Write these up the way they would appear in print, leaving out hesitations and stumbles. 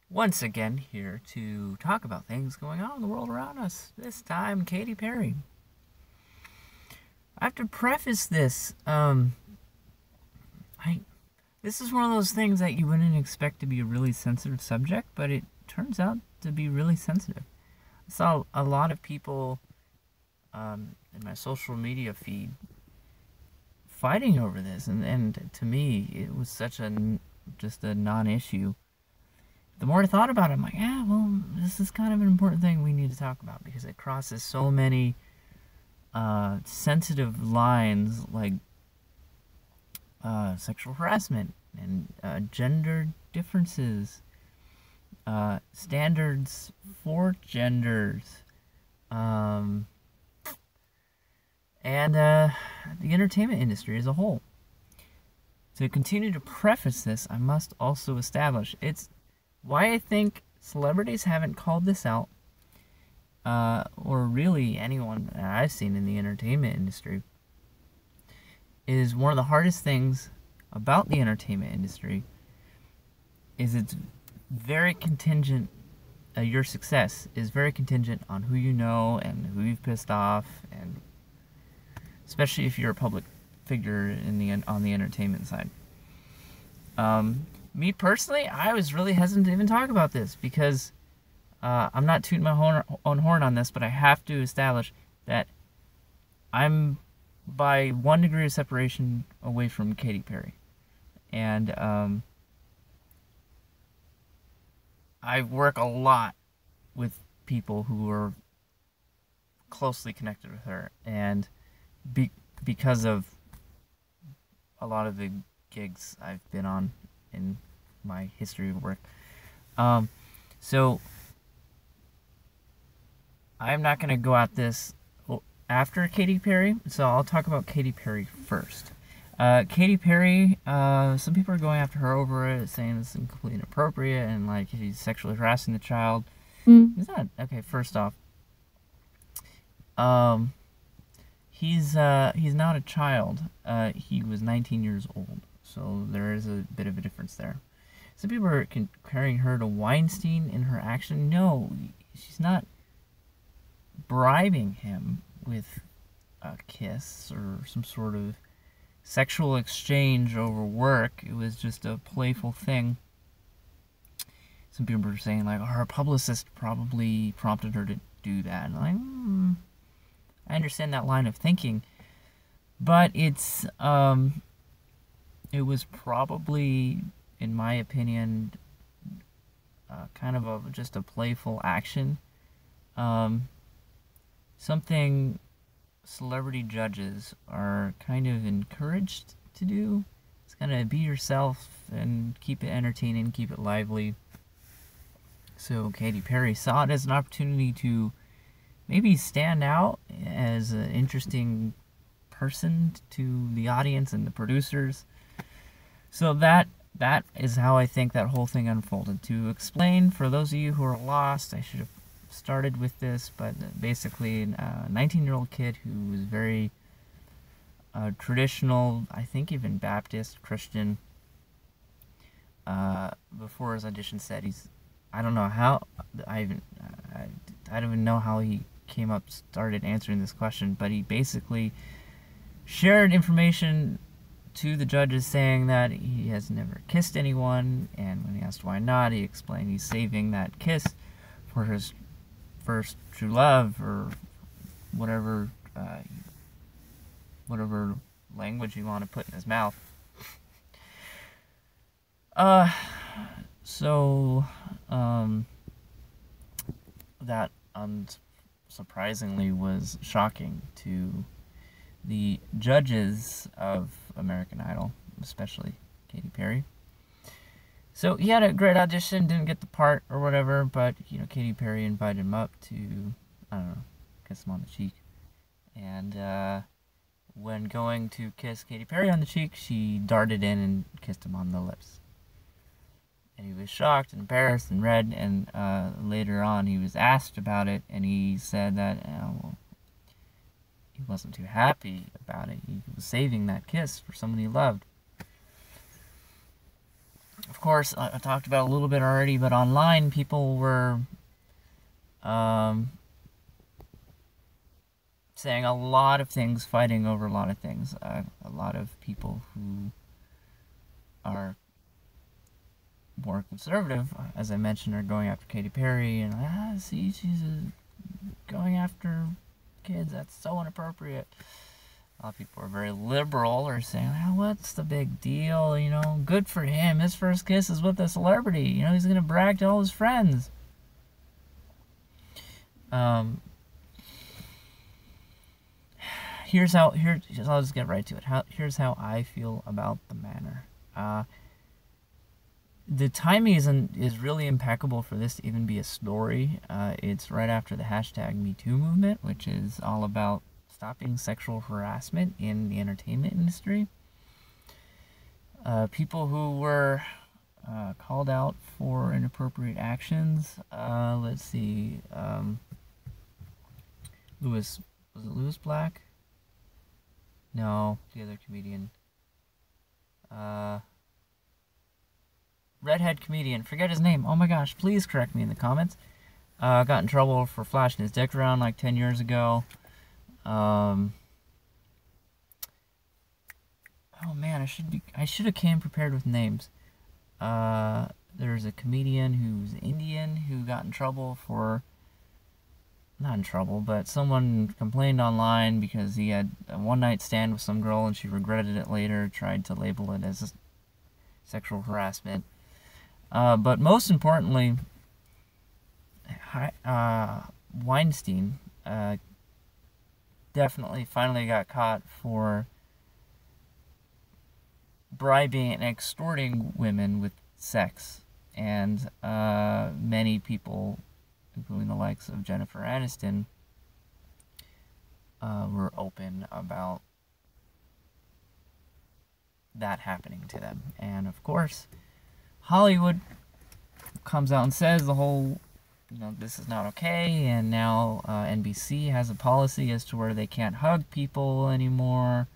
once again here to talk about things going on in the world around us. This time, Katy Perry. I have to preface this. I this is one of those things that you wouldn't expect to be a really sensitive subject, but it turns out to be really sensitive. I saw a lot of people in my social media feed fighting over this, and to me, it was such just a non-issue. The more I thought about it, I'm like, yeah, well, this is kind of an important thing we need to talk about because it crosses so many sensitive lines like sexual harassment and gender differences, standards for genders, um, and the entertainment industry as a whole. To continue to preface this, I must also establish it's why I think celebrities haven't called this out, or really anyone that I've seen in the entertainment industry, is one of the hardest things about the entertainment industry is it's very contingent, your success is very contingent on who you know and who you've pissed off, and especially if you're a public figure on the entertainment side. Me personally, I was really hesitant to even talk about this because I'm not tooting my own horn on this, but I have to establish that I'm by 1 degree of separation away from Katy Perry. And I work a lot with people who are closely connected with her. And because of a lot of the gigs I've been on in my history of work. So I'm not going to go at this after Katy Perry, so I'll talk about Katy Perry first. Katy Perry, some people are going after her over it, saying it's completely inappropriate and like she's sexually harassing the child. Is that okay? First off, he's not a child. He was 19 years old, so there is a bit of a difference there. Some people are comparing her to Weinstein in her action. No, she's not bribing him with a kiss or some sort of sexual exchange over work. It was just a playful thing. Some people are saying like her publicist probably prompted her to do that. And I'm like, I understand that line of thinking, but it was probably, in my opinion, kind of just a playful action. Something celebrity judges are kind of encouraged to do. It's kind of be yourself and keep it entertaining, keep it lively. So Katy Perry saw it as an opportunity to maybe stand out as an interesting person to the audience and the producers. So that is how I think that whole thing unfolded. To explain, for those of you who are lost, I should have started with this, but basically a 19-year-old kid who was very traditional, I think even Baptist, Christian, before his audition said I don't know how, I don't even know how he started answering this question, but he basically shared information to the judges saying that he has never kissed anyone, and when he asked why not, he explained he's saving that kiss for his first true love, or whatever language you want to put in his mouth. So that unsurprisingly was shocking to the judges of American Idol, especially Katy Perry. So he had a great audition, didn't get the part or whatever, but Katy Perry invited him up to, I don't know, kiss him on the cheek. And when going to kiss Katy Perry on the cheek, she darted in and kissed him on the lips. And he was shocked and embarrassed and red, and later on he was asked about it, and he said that he wasn't too happy about it. He was saving that kiss for someone he loved. Of course, I talked about a little bit already, but online people were um, saying a lot of things, fighting over a lot of things. A lot of people who are more conservative, as I mentioned, are going after Katy Perry, and see, she's going after kids. That's so inappropriate. A lot of people are very liberal, are saying, what's the big deal? You know, good for him. His first kiss is with a celebrity. You know, he's gonna brag to all his friends. I'll just get right to it. Here's how I feel about the manner. The timing is really impeccable for this to even be a story. It's right after the hashtag #MeToo movement, which is all about stopping sexual harassment in the entertainment industry. People who were called out for inappropriate actions. Let's see. Was it Lewis Black? No, the other comedian. Redhead comedian. Forget his name. Oh my gosh, please correct me in the comments. Got in trouble for flashing his dick around like 10 years ago. Oh man, I should have came prepared with names. There's a comedian who's Indian who got in trouble for, not in trouble, but someone complained online because he had a one-night stand with some girl and she regretted it later, tried to label it as sexual harassment. But most importantly, Weinstein definitely finally got caught for bribing and extorting women with sex. And many people, including the likes of Jennifer Aniston, were open about that happening to them. And of course, Hollywood comes out and says the whole, this is not okay, and now NBC has a policy as to where they can't hug people anymore.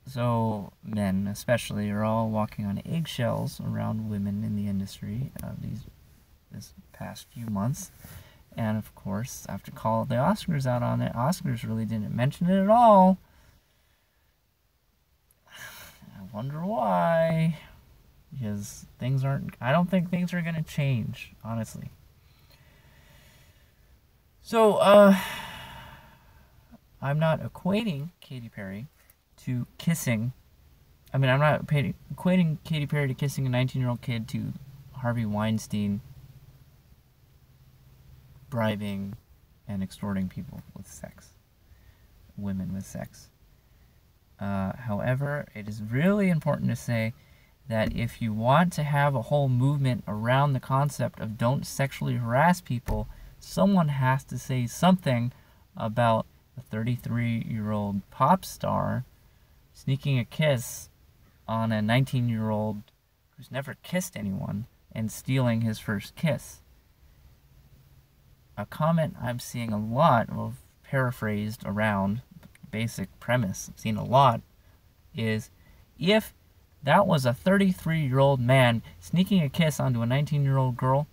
So men, especially, are all walking on eggshells around women in the industry this past few months. And of course, I have to call the Oscars out on it. Oscars really didn't mention it at all. I wonder why. Because I don't think things are going to change, honestly. So, I'm not equating Katy Perry to kissing. I'm not equating Katy Perry to kissing a 19-year-old kid to Harvey Weinstein bribing and extorting people with sex. Women with sex. However, it is really important to say that if you want to have a whole movement around the concept of don't sexually harass people, someone has to say something about a 33-year-old pop star sneaking a kiss on a 19-year-old who's never kissed anyone and stealing his first kiss. A comment I'm seeing a lot of paraphrased around the basic premise I've seen a lot is, if that was a 33-year-old man sneaking a kiss onto a 19-year-old girl,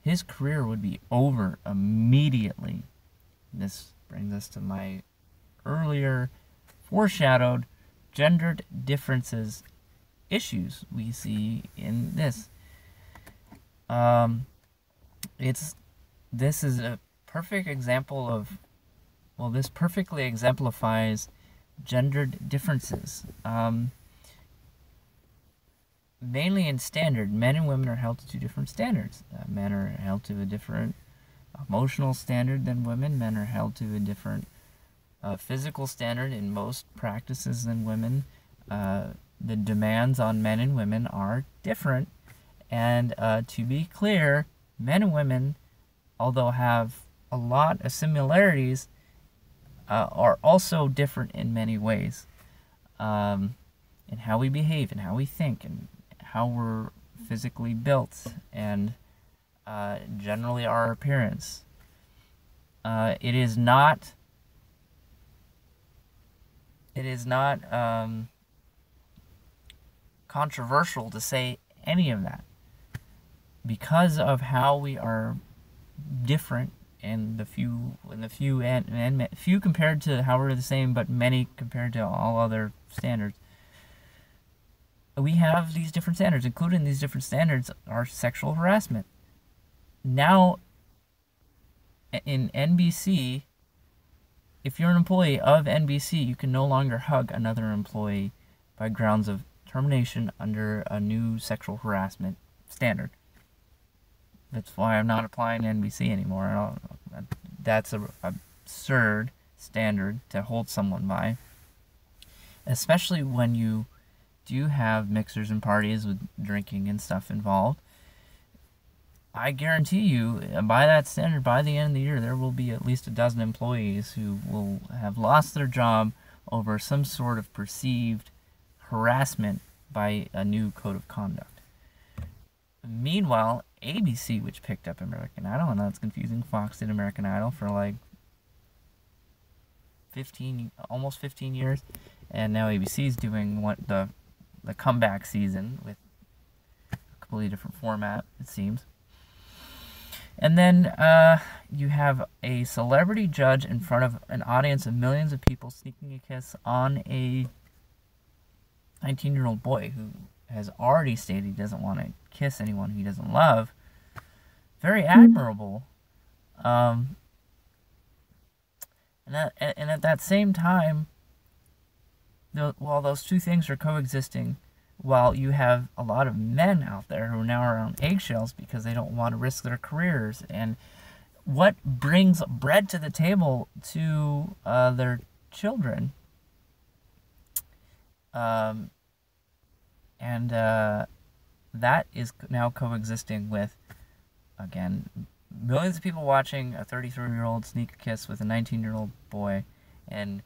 his career would be over immediately. This brings us to my earlier foreshadowed gendered differences issues we see in this. This is a perfect example of, this perfectly exemplifies gendered differences. Mainly in standard, men and women are held to two different standards. Men are held to a different emotional standard than women. Men are held to a different physical standard in most practices than women. The demands on men and women are different. And to be clear, men and women, although have a lot of similarities, are also different in many ways. In how we behave and how we think and how we're physically built and generally our appearance. It is not controversial to say any of that because of how we are different and few compared to how we're the same, but many compared to all other standards. We have these different standards, including these different standards are sexual harassment. Now, in NBC, if you're an employee of NBC, you can no longer hug another employee by grounds of termination under a new sexual harassment standard. That's why I'm not applying to NBC anymore. That's an absurd standard to hold someone by, especially when you do have mixers and parties with drinking and stuff involved. I guarantee you, by that standard, by the end of the year, there will be at least a dozen employees who will have lost their job over some sort of perceived harassment by a new code of conduct. Meanwhile, ABC, which picked up American Idol, and that's confusing, Fox did American Idol for like almost 15 years, and now ABC is doing the comeback season with a completely different format, it seems. And then you have a celebrity judge in front of an audience of millions of people sneaking a kiss on a 19-year-old boy who has already stated he doesn't want to kiss anyone he doesn't love. Very admirable. And at that same time, while those two things are coexisting, while you have a lot of men out there who are now on eggshells because they don't want to risk their careers, and what brings bread to the table to their children, that is now coexisting with, again, millions of people watching a 33-year-old sneak a kiss with a 19-year-old boy, and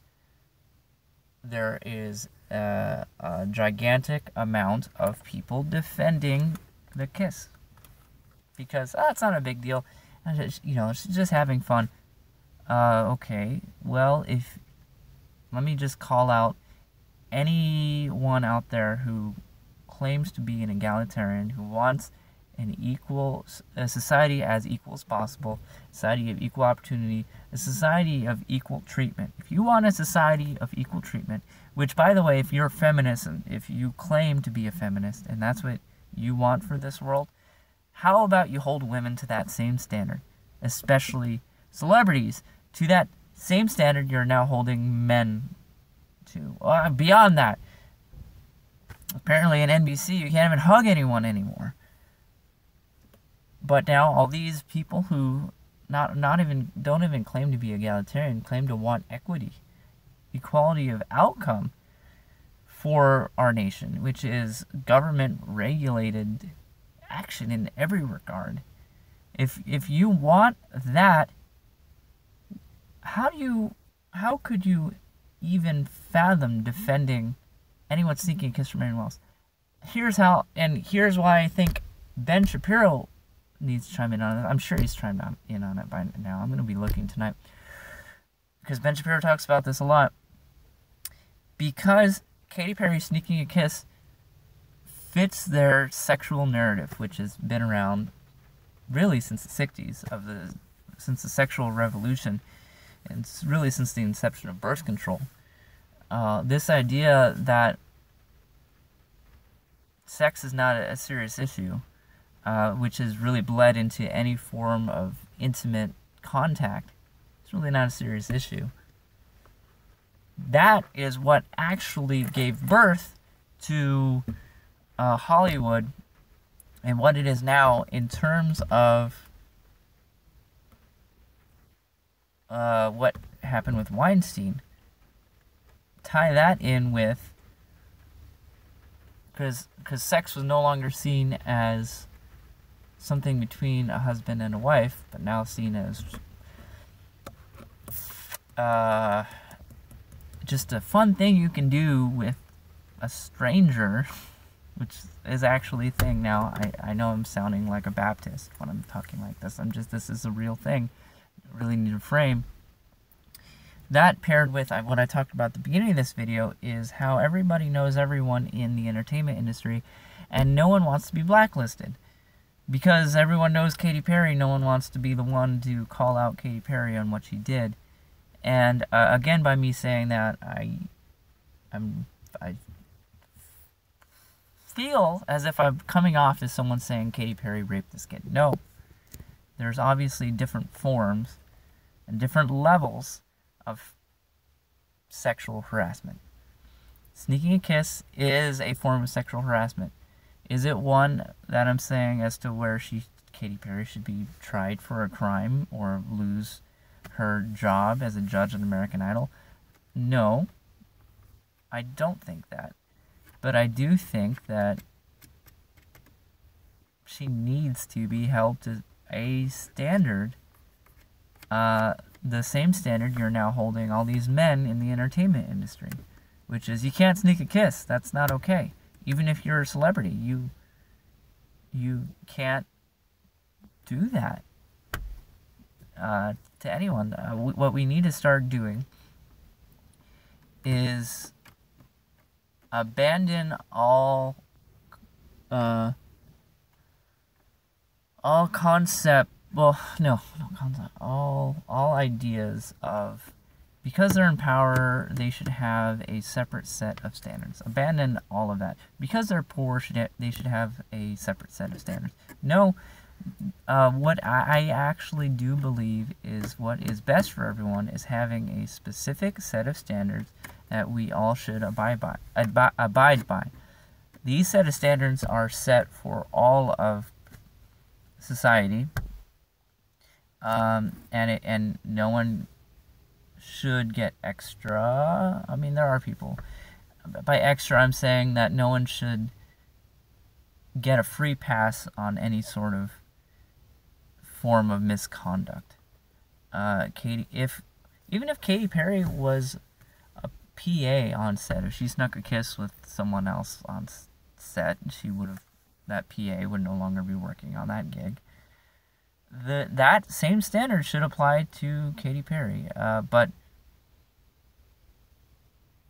there is a gigantic amount of people defending the kiss because it's not a big deal, it's just having fun. Okay, well, let me just call out anyone out there who claims to be an egalitarian, who wants a society as equal as possible, a society of equal opportunity, a society of equal treatment. If you want a society of equal treatment, which, by the way, if you're a feminist and if you claim to be a feminist and that's what you want for this world, how about you hold women to that same standard, especially celebrities, to that same standard you're now holding men to. Beyond that, apparently in NBC you can't even hug anyone anymore. But now all these people who don't even claim to be egalitarian claim to want equality of outcome for our nation, which is government regulated action in every regard. If you want that, how could you even fathom defending anyone sneaking a kiss from anyone else? Here's why I think Ben Shapiro needs to chime in on it. I'm sure he's chimed in on it by now. I'm going to be looking tonight because Ben Shapiro talks about this a lot. Because Katy Perry sneaking a kiss fits their sexual narrative, which has been around really since the 60s, since the sexual revolution, and really since the inception of birth control. This idea that sex is not a serious issue, which has really bled into any form of intimate contact. It's really not a serious issue. That is what actually gave birth to Hollywood and what it is now in terms of what happened with Weinstein. Tie that in with, because sex was no longer seen as something between a husband and a wife, but now seen as just a fun thing you can do with a stranger, which is actually a thing now. I know I'm sounding like a Baptist when I'm talking like this. This is a real thing. I really need to frame. That paired with what I talked about at the beginning of this video is how everybody knows everyone in the entertainment industry, and no one wants to be blacklisted. Because everyone knows Katy Perry, no one wants to be the one to call out Katy Perry on what she did. And again, by me saying that, I feel as if I'm coming off as someone saying Katy Perry raped this kid. No. There's obviously different forms and different levels of sexual harassment. Sneaking a kiss is a form of sexual harassment. Is it one that I'm saying as to where Katy Perry should be tried for a crime or lose her job as a judge on American Idol? No, I don't think that. But I do think that she needs to be held to a standard, the same standard you're now holding all these men in the entertainment industry, which is you can't sneak a kiss. That's not okay. Even if you're a celebrity, you can't do that to anyone. What we need to start doing is abandon all concept. Well, no concept. All ideas of, because they're in power, they should have a separate set of standards. Abandon all of that. Because they're poor, they should have a separate set of standards. No, what I actually do believe is what is best for everyone is having a specific set of standards that we all should abide by. These set of standards are set for all of society, and no one should get extra. I mean, there are people. By extra, I'm saying that no one should get a free pass on any sort of form of misconduct. Even if Katy Perry was a PA on set, if she snuck a kiss with someone else on set, that PA would no longer be working on that gig. That same standard should apply to Katy Perry, but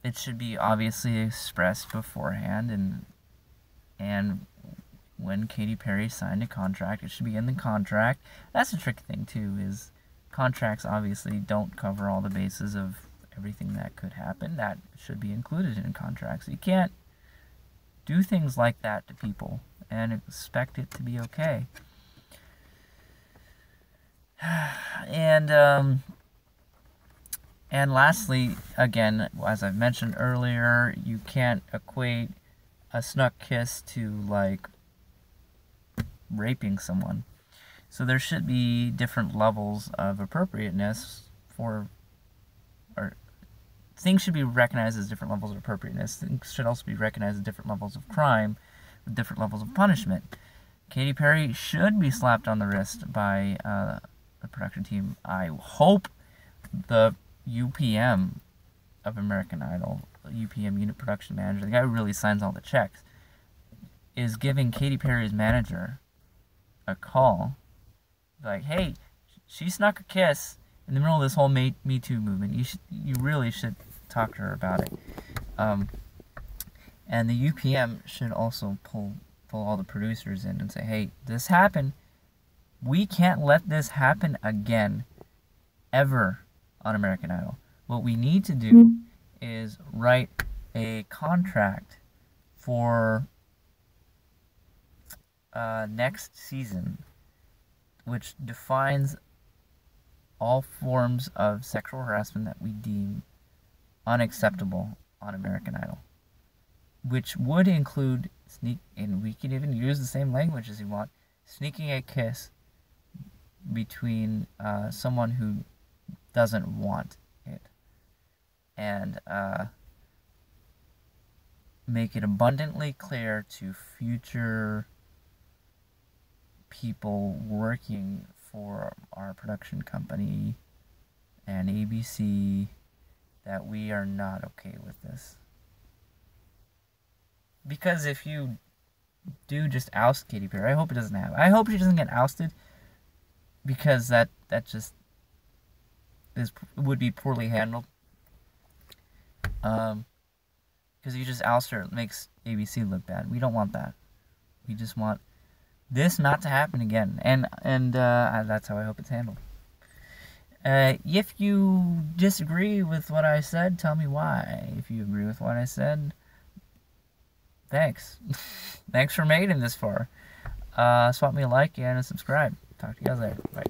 it should be obviously expressed beforehand, and when Katy Perry signed a contract, it should be in the contract. That's the tricky thing too, is contracts obviously don't cover all the bases of everything that could happen. That should be included in contracts. You can't do things like that to people and expect it to be okay. And lastly, again, as I've mentioned earlier, you can't equate a snuck kiss to, like, raping someone. So there should be different levels of appropriateness or things should be recognized as different levels of appropriateness. Things should also be recognized as different levels of crime with different levels of punishment. Katy Perry should be slapped on the wrist by the production team. I hope the UPM of American Idol, UPM, Unit Production Manager, the guy who really signs all the checks, is giving Katy Perry's manager a call, like, hey, she snuck a kiss in the middle of this whole Me Too movement. You really should talk to her about it. And the UPM should also pull all the producers in and say, hey, this happened. We can't let this happen again, ever, on American Idol. What we need to do is write a contract for next season, which defines all forms of sexual harassment that we deem unacceptable on American Idol, which would include and we can even use the same language as you want, sneaking a kiss between someone who doesn't want it, and make it abundantly clear to future people working for our production company and ABC that we are not okay with this. Because if you do just oust Katy Perry, I hope it doesn't happen. I hope she doesn't get ousted, because that just would be poorly handled. Because you just oust her, it makes ABC look bad. We don't want that. We just want this not to happen again, and that's how I hope it's handled. If you disagree with what I said, tell me why. If you agree with what I said, thanks. Thanks for making it this far. Swap me a like and subscribe. Talk to you guys later. Bye.